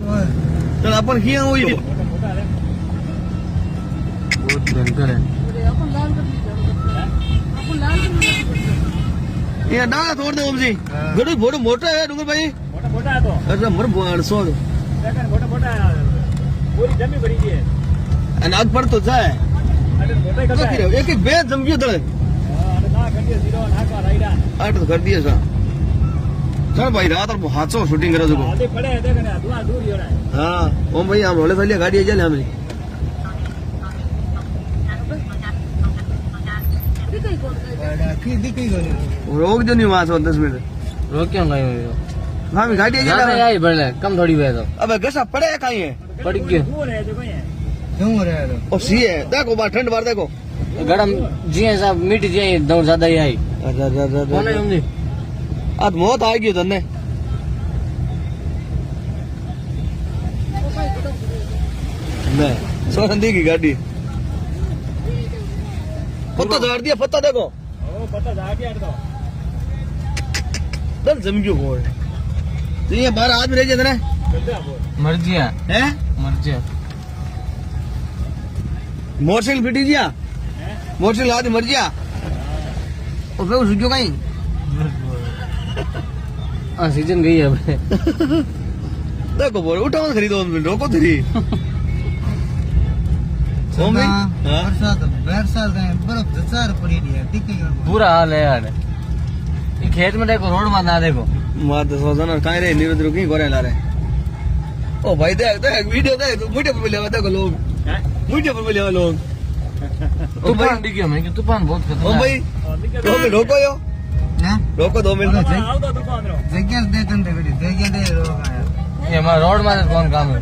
चल अपन किया वही बहुत भयंकर है। ये डाला तोड़ दे ओम जी गड़ू फोटो मोटा है डूंगर भाई मोटा है तो अरे मर सो मोटा पूरी जमी पड़ी है अनाज पर तो जाए अरे मोटा ही करता है एक एक बेच जम गयो तड़े ना कर दिया जीरो ना का राइडा आठ तो कर दिया सा चल भाई रात और हाथों शूटिंग करो देखो आधे पड़े हैं देखने धुआं दूर ही हो रहा है हाँ ओम भाई हम रोले फलिया गाड़ी चले हमें रोक जो नहीं वहां से 10 मिनट रोक क्यों गए हो? हाँ मैं गाड़ी ज्यादा चले यही बढ़ कम थोड़ी हुए तो अबे गसा पड़े है कहीं है पड़ गए। दूर है जो कहीं है क्यों हो रहा है ओ सी है देखो बार ठंड बार देखो गरम जी साहब मीठ जी दौड़ ज्यादा ही आई कौन है उनकी? आज मौत आएगी तन्ने नहीं सोनंदी की गाड़ी पत्ता झाड़ दिया पत्ता देखो ओ पता जा गया तो दल जम क्यों बोल तो ये 12 आदमी रह जाते ना मर्जिया हैं मर्जिया मोटरसाइकिल फिटी दिया मोटरसाइकिल आदमी मर गया और फिर सुजो कहीं हाँ सीजन गई है अब। देखो बोल उठाओ खरीदो रोको थी पूरा हाल है यार। ये खेत में देखो रोड में ना देखो मार तो सोचना कहीं रे नीरज रुकी गोरे ला रहे ओ भाई देख देख वीडियो देख मुझे पर मिले देखो लोग मुझे पर मिले लोग तूफान दिखियो मैं कि तूफान बहुत ओ खतरनाक भाई रोको यो रोको 2 मिनट आओ तो दुकान रो ये हमारा रोड में कौन काम है